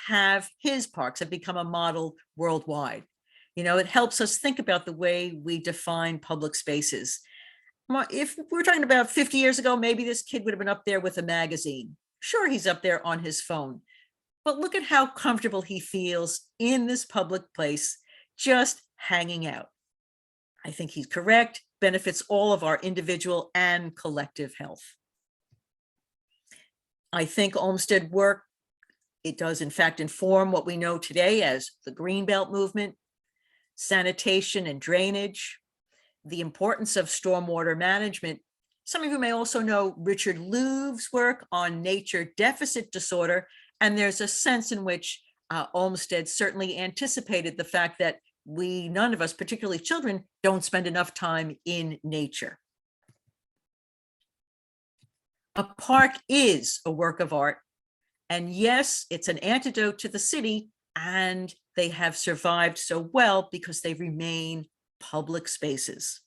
his parks have become a model worldwide. You know, it helps us think about the way we define public spaces. If we're talking about 50 years ago, maybe this kid would have been up there with a magazine. Sure, he's up there on his phone, but look at how comfortable he feels in this public place, just hanging out. I think he's correct, benefits all of our individual and collective health. I think Olmsted work, it does in fact inform what we know today as the Greenbelt movement, sanitation and drainage, the importance of stormwater management. Some of you may also know Richard Louv's work on nature deficit disorder, and there's a sense in which Olmsted certainly anticipated the fact that none of us, particularly children, don't spend enough time in nature. A park is a work of art, and yes, it's an antidote to the city, and they have survived so well because they remain public spaces.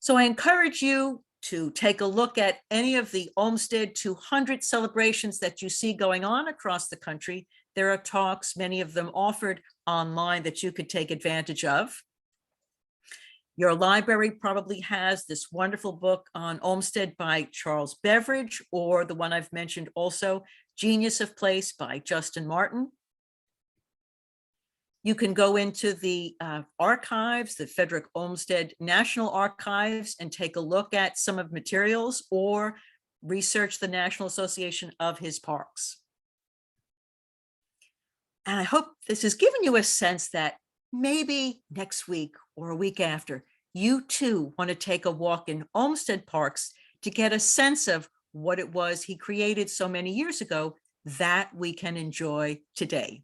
So I encourage you to take a look at any of the Olmsted 200 celebrations that you see going on across the country. There are talks, many of them offered online, that you could take advantage of. Your library probably has this wonderful book on Olmsted by Charles Beveridge, or the one I've mentioned also, Genius of Place by Justin Martin. You can go into the archives, the Frederick Olmsted National Archives, and take a look at some of materials, or research the National Association of his parks. And I hope this has given you a sense that maybe next week or a week after, you too want to take a walk in Olmsted parks to get a sense of what it was he created so many years ago that we can enjoy today.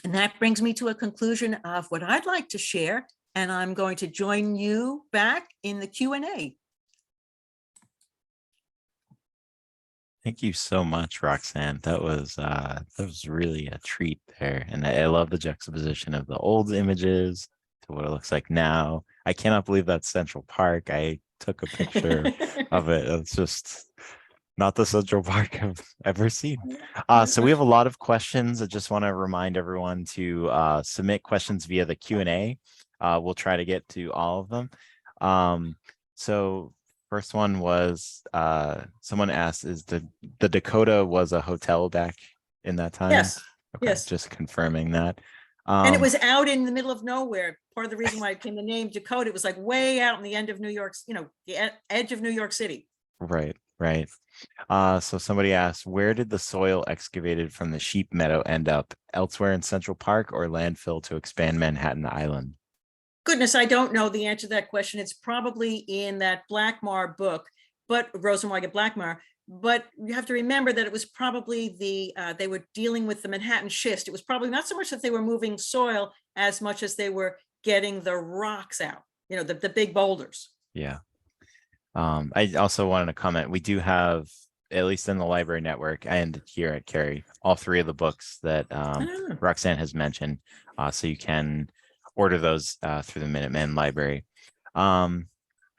And that brings me to a conclusion of what I'd like to share, and I'm going to join you back in the Q&A. Thank you so much, Roxanne. That was really a treat there. And I love the juxtaposition of the old images to what it looks like now. I cannot believe that's Central Park. I took a picture of it. It's just not the Central Park I've ever seen. So we have a lot of questions. I just want to remind everyone to submit questions via the Q&A. We'll try to get to all of them. So first one was someone asked, is the Dakota was a hotel back in that time? Yes. Okay, Yes. just confirming that. And it was out in the middle of nowhere. Part of the reason why it came the name Dakota, it was like way out in the end of New York, the edge of New York City. Right. So somebody asked, where did the soil excavated from the sheep meadow end up? Elsewhere in Central Park or landfill to expand Manhattan Island? Goodness, I don't know the answer to that question. It's probably in that Blackmar book, but Rosenweig Blackmar. But you have to remember that it was probably they were dealing with the Manhattan schist. It was probably not so much that they were moving soil as much as they were getting the rocks out, the big boulders. Yeah. I also wanted to comment, we do have, at least in the library network and here at Cary, all three of the books that Roxanne has mentioned. So you can order those through the Minuteman Library.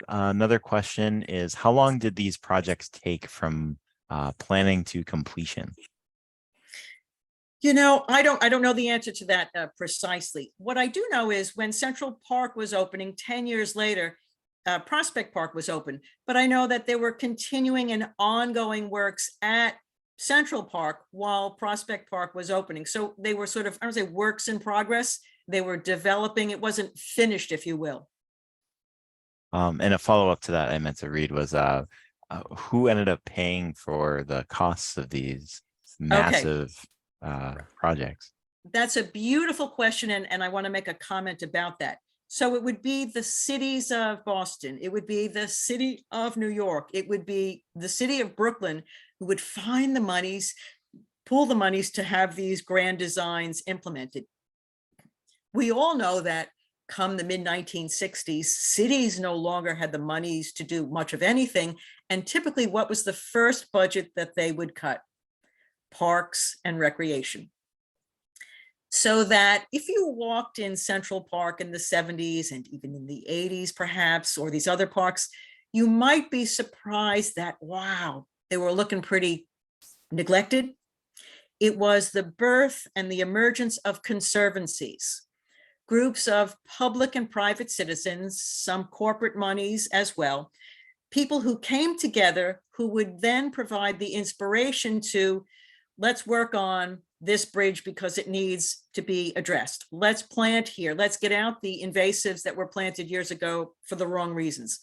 Another question is, how long did these projects take from planning to completion? I don't know the answer to that precisely. What I do know is when Central Park was opening 10 years later, Prospect Park was open, but I know that there were continuing and ongoing works at Central Park while Prospect Park was opening. So they were sort of, I don't say works in progress. They were developing. It wasn't finished, if you will. And a follow-up to that I meant to read was who ended up paying for the costs of these massive projects? That's a beautiful question, and I want to make a comment about that. So it would be the cities of Boston, it would be the city of New York, it would be the city of Brooklyn who would find the monies, pool the monies to have these grand designs implemented. We all know that come the mid-1960s, cities no longer had the monies to do much of anything. And typically, what was the first budget that they would cut? Parks and recreation. So that if you walked in Central Park in the 70s and even in the 80s, perhaps, or these other parks, you might be surprised that, wow, they were looking pretty neglected. It was the birth and the emergence of conservancies, groups of public and private citizens, some corporate monies as well, people who came together who would then provide the inspiration to, let's work on this bridge because it needs to be addressed. Let's plant here. Let's get out the invasives that were planted years ago for the wrong reasons.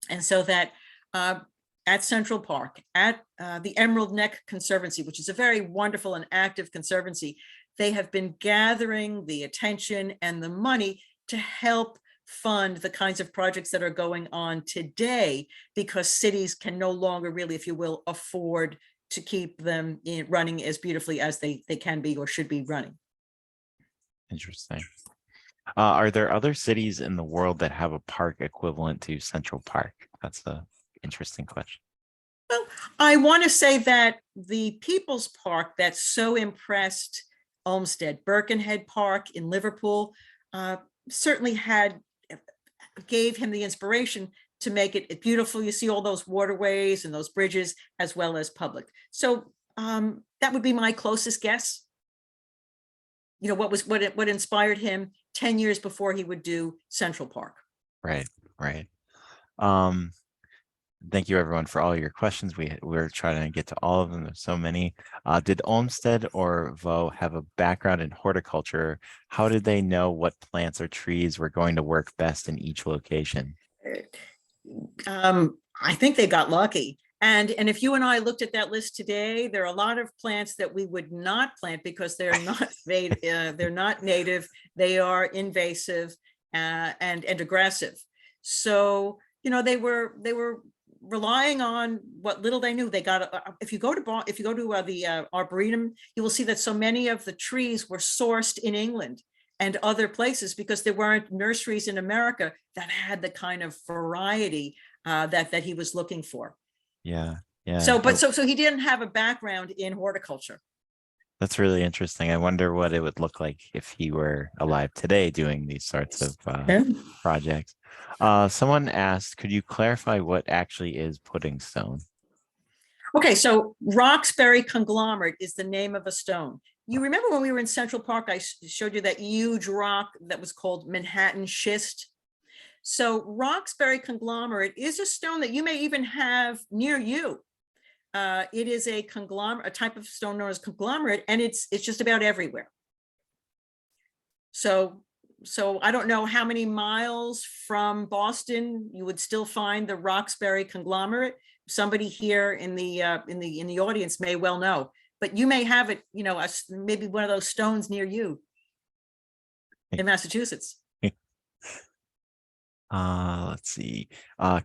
And so that at Central Park, at the Emerald Neck Conservancy, which is a very wonderful and active conservancy, they have been gathering the attention and the money to help fund the kinds of projects that are going on today, because cities can no longer really, if you will, afford to keep them running as beautifully as they can be or should be running. Interesting. Are there other cities in the world that have a park equivalent to Central Park? That's an interesting question. Well, I want to say that the People's Park that so impressed Olmsted, Birkenhead Park in Liverpool, certainly had gave him the inspiration to make it beautiful. You see all those waterways and those bridges as well as public. So that would be my closest guess. You know, what inspired him 10 years before he would do Central Park. Right, right. Thank you everyone for all your questions. We're trying to get to all of them. There's so many. Did Olmsted or Vaux have a background in horticulture? How did they know what plants or trees were going to work best in each location? I think they got lucky. And if you and I looked at that list today, there are a lot of plants that we would not plant because they're not they're not native. They are invasive and aggressive. So you know they were relying on what little they knew. They got if you go to the Arboretum, you will see that so many of the trees were sourced in England and other places because there weren't nurseries in America that had the kind of variety that he was looking for. Yeah, yeah. So he didn't have a background in horticulture. That's really interesting. I wonder what it would look like if he were alive today doing these sorts of projects. Someone asked, could you clarify what actually is pudding stone? Okay, so Roxbury conglomerate is the name of a stone. You remember when we were in Central Park, I showed you that huge rock that was called Manhattan schist. So Roxbury conglomerate is a stone that you may even have near you. It is a conglomerate, a type of stone known as conglomerate, and it's just about everywhere. So I don't know how many miles from Boston you would still find the Roxbury conglomerate. Somebody here in the audience may well know, but you may have it, you know, maybe one of those stones near you in Massachusetts. Let's see.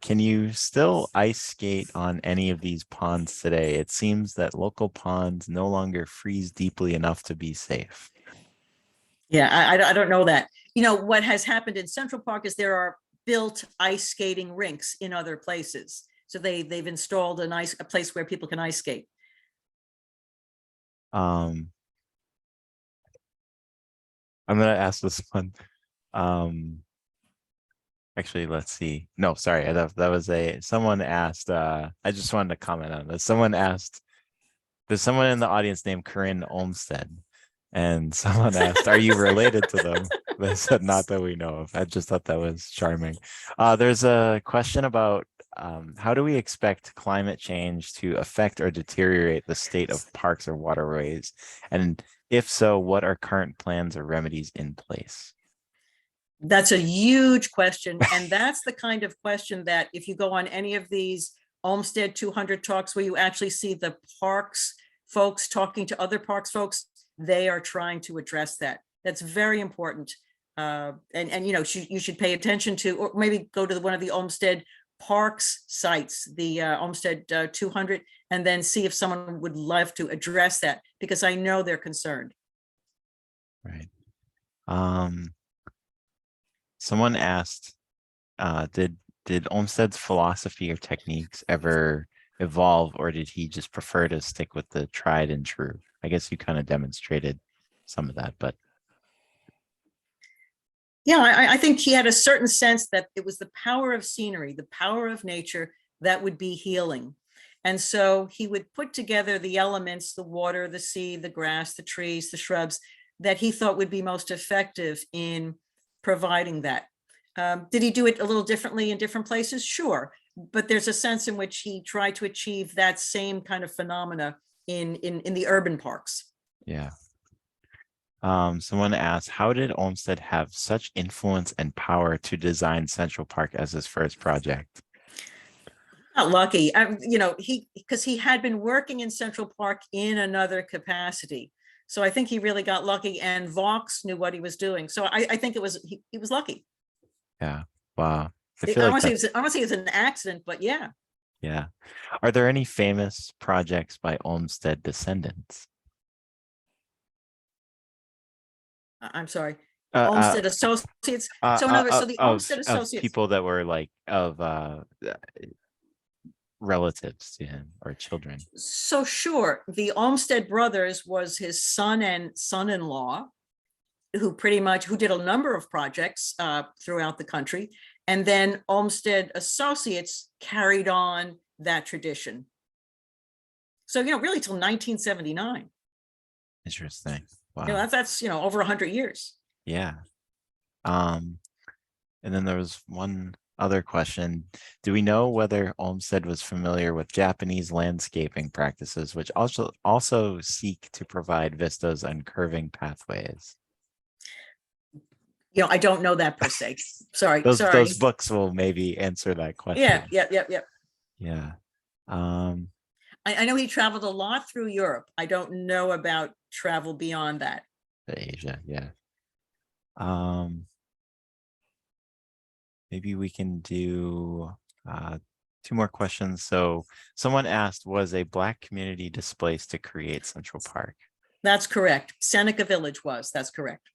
Can you still ice skate on any of these ponds today? It seems that local ponds no longer freeze deeply enough to be safe. Yeah, I don't know that. You know, what has happened in Central Park is there are built ice skating rinks in other places. So they've installed a place where people can ice skate. I'm gonna ask this one. Actually, let's see. No, sorry, that was someone asked. I just wanted to comment on this. Someone asked, there's someone in the audience named Corinne Olmsted, and someone asked, are you related to them? They said, not that we know of. I just thought that was charming. There's a question about how do we expect climate change to affect or deteriorate the state of parks or waterways? And if so, what are current plans or remedies in place? That's a huge question. And that's the kind of question that if you go on any of these Olmsted 200 talks where you actually see the parks folks talking to other parks folks, they are trying to address that. That's very important. And you know, you should pay attention to, or maybe go to one of the Olmsted Parks sites, the Olmsted 200, and then see if someone would love to address that, because I know they're concerned. Right. Someone asked, did Olmsted's philosophy or techniques ever evolve, or did he just prefer to stick with the tried and true? I guess you kind of demonstrated some of that, but. Yeah, I think he had a certain sense that it was the power of scenery, the power of nature that would be healing. And so he would put together the elements, the water, the sea, the grass, the trees, the shrubs, that he thought would be most effective in providing that. Did he do it a little differently in different places? Sure. But there's a sense in which he tried to achieve that same kind of phenomena in the urban parks. Yeah. Someone asked, how did Olmsted have such influence and power to design Central Park as his first project? Not lucky. You know, because he had been working in Central Park in another capacity. So I think he really got lucky, and Vaux knew what he was doing. So I think he was lucky. Yeah. Wow. I don't say it was an accident, but yeah. Yeah. Are there any famous projects by Olmsted descendants? I'm sorry. Olmsted Associates. So in other words, so the Olmsted Associates, people that were like relatives to him or children. So sure, the Olmsted brothers was his son and son-in-law, who did a number of projects throughout the country. And then Olmsted Associates carried on that tradition. So, really till 1979. Interesting. Wow. That's over 100 years. Yeah. And then there was one other question. Do we know whether Olmsted was familiar with Japanese landscaping practices, which also seek to provide vistas and curving pathways? I don't know that per se. Sorry. Those books will maybe answer that question. Yeah. Yeah. I know he traveled a lot through Europe. I don't know about travel beyond that. Asia, yeah. Maybe we can do 2 more questions. So someone asked, was a Black community displaced to create Central Park? That's correct. Seneca Village was. That's correct.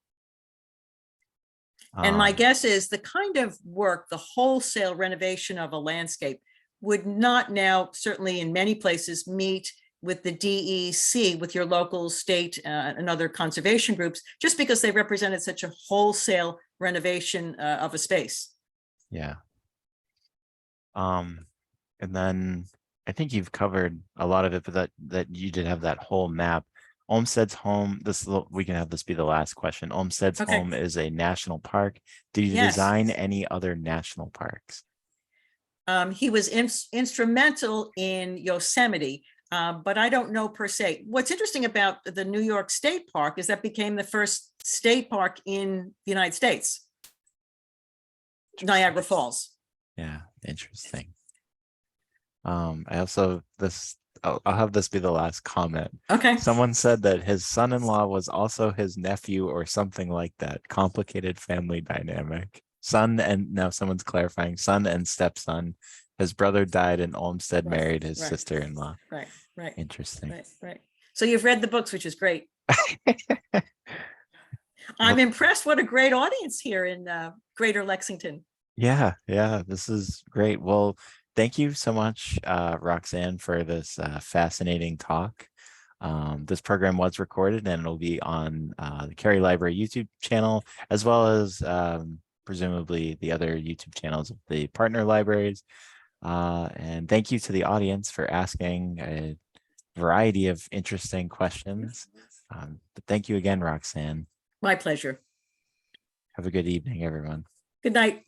And my guess is the kind of work, the wholesale renovation of a landscape would not now, certainly in many places, meet with the DEC, with your local, state, and other conservation groups, just because they represented such a wholesale renovation of a space. Yeah. And then I think you've covered a lot of it, but that you did have that whole map. Olmsted's home, we can have this be the last question. Olmsted's home is a national park. Did you design any other national parks? He was instrumental in Yosemite, but I don't know per se. What's interesting about the New York State Park is that became the first state park in the United States. Niagara Falls. Yeah, interesting. I also I'll have this be the last comment. Okay. Someone said that his son-in-law was also his nephew or something like that. Complicated family dynamic. Now someone's clarifying, son and stepson. His brother died and Olmsted married his sister-in-law. Right. Interesting. Right. So you've read the books, which is great. I'm impressed. What a great audience here in Greater Lexington. Yeah, this is great. Well, thank you so much, Roxanne, for this fascinating talk. This program was recorded and it'll be on the Cary Library YouTube channel, as well as presumably the other YouTube channels of the partner libraries. And thank you to the audience for asking a variety of interesting questions. But thank you again, Roxanne. My pleasure. Have a good evening, everyone. Good night.